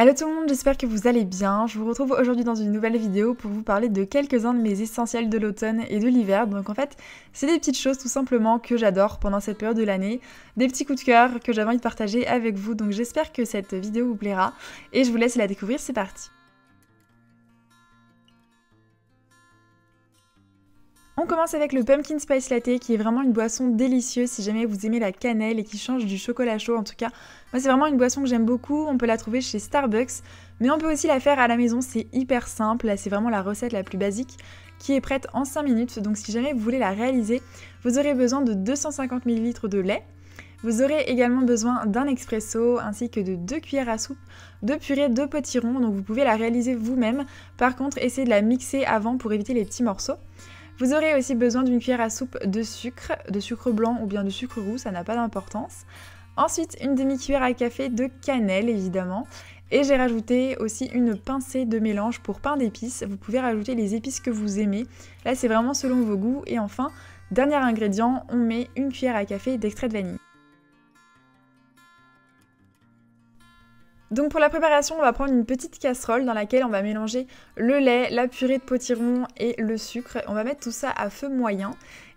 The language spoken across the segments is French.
Hello tout le monde, j'espère que vous allez bien. Je vous retrouve aujourd'hui dans une nouvelle vidéo pour vous parler de quelques-uns de mes essentiels de l'automne et de l'hiver. Donc en fait, c'est des petites choses tout simplement que j'adore pendant cette période de l'année, des petits coups de cœur que j'avais envie de partager avec vous. Donc j'espère que cette vidéo vous plaira et je vous laisse la découvrir, c'est parti. On commence avec le Pumpkin Spice Latte qui est vraiment une boisson délicieuse si jamais vous aimez la cannelle et qui change du chocolat chaud. En tout cas, moi c'est vraiment une boisson que j'aime beaucoup. On peut la trouver chez Starbucks, mais on peut aussi la faire à la maison, c'est hyper simple. C'est vraiment la recette la plus basique qui est prête en 5 minutes. Donc si jamais vous voulez la réaliser, vous aurez besoin de 250 ml de lait. Vous aurez également besoin d'un expresso ainsi que de 2 cuillères à soupe de purée de potiron. Donc vous pouvez la réaliser vous-même. Par contre, essayez de la mixer avant pour éviter les petits morceaux. Vous aurez aussi besoin d'une cuillère à soupe de sucre blanc ou bien de sucre roux, ça n'a pas d'importance. Ensuite, une demi-cuillère à café de cannelle évidemment. Et j'ai rajouté aussi une pincée de mélange pour pain d'épices. Vous pouvez rajouter les épices que vous aimez. Là, c'est vraiment selon vos goûts. Et enfin, dernier ingrédient, on met une cuillère à café d'extrait de vanille. Donc pour la préparation, on va prendre une petite casserole dans laquelle on va mélanger le lait, la purée de potiron et le sucre. On va mettre tout ça à feu moyen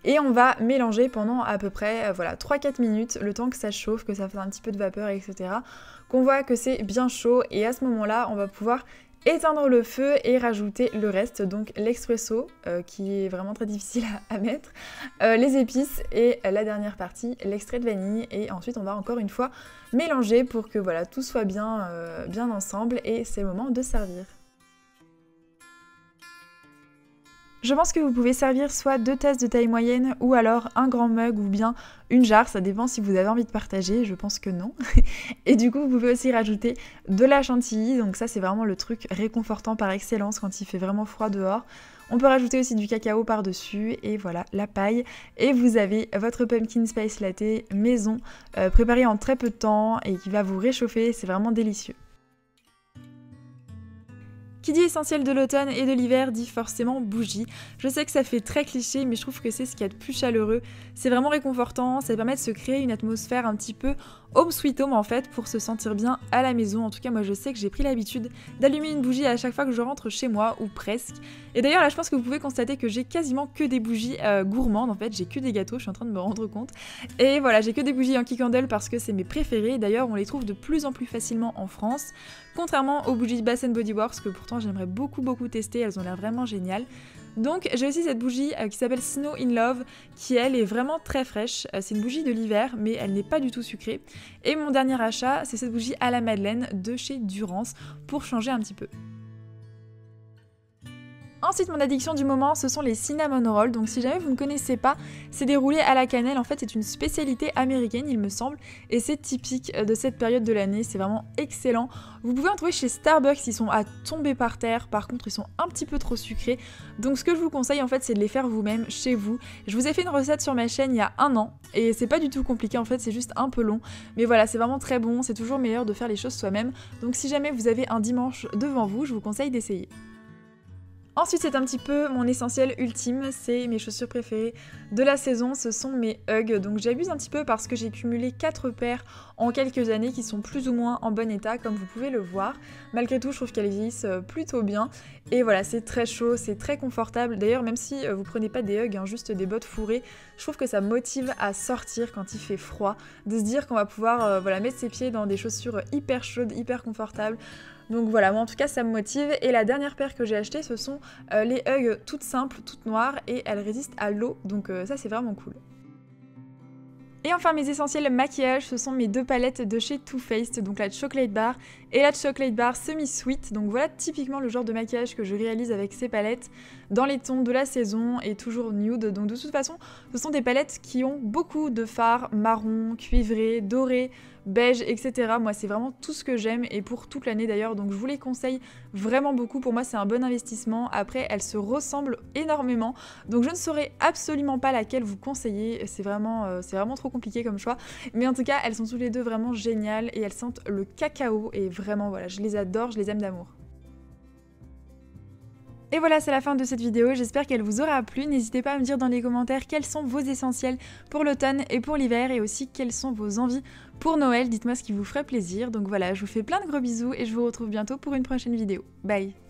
et on va mélanger pendant à peu près 3-4 minutes, le temps que ça chauffe, que ça fasse un petit peu de vapeur, etc. Qu'on voit que c'est bien chaud et à ce moment-là, on va pouvoir éteindre le feu et rajouter le reste, donc l'expresso qui est vraiment très difficile à mettre, les épices et la dernière partie, l'extrait de vanille, et ensuite on va encore une fois mélanger pour que voilà, tout soit bien ensemble et c'est le moment de servir. Je pense que vous pouvez servir soit 2 tasses de taille moyenne ou alors un grand mug ou bien une jarre, ça dépend si vous avez envie de partager, je pense que non. Et du coup, vous pouvez aussi rajouter de la chantilly, donc ça c'est vraiment le truc réconfortant par excellence quand il fait vraiment froid dehors. On peut rajouter aussi du cacao par-dessus et voilà, la paille. Et vous avez votre Pumpkin Spice Latte maison, préparé en très peu de temps et qui va vous réchauffer, c'est vraiment délicieux. Qui dit essentiel de l'automne et de l'hiver dit forcément bougie. Je sais que ça fait très cliché, mais je trouve que c'est ce qu'il y a de plus chaleureux. C'est vraiment réconfortant, ça permet de se créer une atmosphère un petit peu home sweet home en fait, pour se sentir bien à la maison. En tout cas, moi je sais que j'ai pris l'habitude d'allumer une bougie à chaque fois que je rentre chez moi, ou presque. Et d'ailleurs là, je pense que vous pouvez constater que j'ai quasiment que des bougies gourmandes, en fait, j'ai que des gâteaux, je suis en train de me rendre compte. Et voilà, j'ai que des bougies Yankee Candle parce que c'est mes préférées. D'ailleurs, on les trouve de plus en plus facilement en France, contrairement aux bougies Bath & Body Works que pourtant j'aimerais beaucoup tester, elles ont l'air vraiment géniales. Donc j'ai aussi cette bougie qui s'appelle Snow in Love, qui elle est vraiment très fraîche. C'est une bougie de l'hiver, mais elle n'est pas du tout sucrée. Et mon dernier achat, c'est cette bougie à la madeleine de chez Durance, pour changer un petit peu. Ensuite, mon addiction du moment, ce sont les cinnamon rolls. Donc si jamais vous ne connaissez pas, c'est des roulés à la cannelle. En fait, c'est une spécialité américaine, il me semble, et c'est typique de cette période de l'année. C'est vraiment excellent. Vous pouvez en trouver chez Starbucks, ils sont à tomber par terre. Par contre, ils sont un petit peu trop sucrés. Donc ce que je vous conseille, en fait, c'est de les faire vous-même chez vous. Je vous ai fait une recette sur ma chaîne il y a 1 an, et c'est pas du tout compliqué, en fait, c'est juste un peu long. Mais voilà, c'est vraiment très bon, c'est toujours meilleur de faire les choses soi-même. Donc si jamais vous avez un dimanche devant vous, je vous conseille d'essayer. Ensuite, c'est un petit peu mon essentiel ultime, c'est mes chaussures préférées de la saison, ce sont mes Ugg. Donc j'abuse un petit peu parce que j'ai cumulé 4 paires en quelques années qui sont plus ou moins en bon état, comme vous pouvez le voir. Malgré tout, je trouve qu'elles vieillissent plutôt bien. Et voilà, c'est très chaud, c'est très confortable. D'ailleurs, même si vous prenez pas des Ugg, juste des bottes fourrées, je trouve que ça motive à sortir quand il fait froid, de se dire qu'on va pouvoir mettre ses pieds dans des chaussures hyper chaudes, hyper confortables. Donc voilà, moi en tout cas ça me motive. Et la dernière paire que j'ai achetée, ce sont les Ugg toutes simples, toutes noires, et elles résistent à l'eau, donc ça c'est vraiment cool. Et enfin mes essentiels maquillage, ce sont mes 2 palettes de chez Too Faced, donc la Chocolate Bar et la Chocolate Bar Semi Sweet. Donc voilà typiquement le genre de maquillage que je réalise avec ces palettes dans les tons de la saison et toujours nude. Donc de toute façon, ce sont des palettes qui ont beaucoup de fards marron, cuivré, doré, beige, etc. Moi c'est vraiment tout ce que j'aime et pour toute l'année d'ailleurs, donc je vous les conseille vraiment beaucoup. Pour moi c'est un bon investissement. Après elles se ressemblent énormément, donc je ne saurais absolument pas laquelle vous conseiller, c'est vraiment trop compliqué comme choix, mais en tout cas elles sont toutes les deux vraiment géniales et elles sentent le cacao et vraiment voilà, je les adore, je les aime d'amour. Et voilà, c'est la fin de cette vidéo, j'espère qu'elle vous aura plu. N'hésitez pas à me dire dans les commentaires quels sont vos essentiels pour l'automne et pour l'hiver, et aussi quelles sont vos envies pour Noël. Dites-moi ce qui vous ferait plaisir. Donc voilà, je vous fais plein de gros bisous et je vous retrouve bientôt pour une prochaine vidéo. Bye!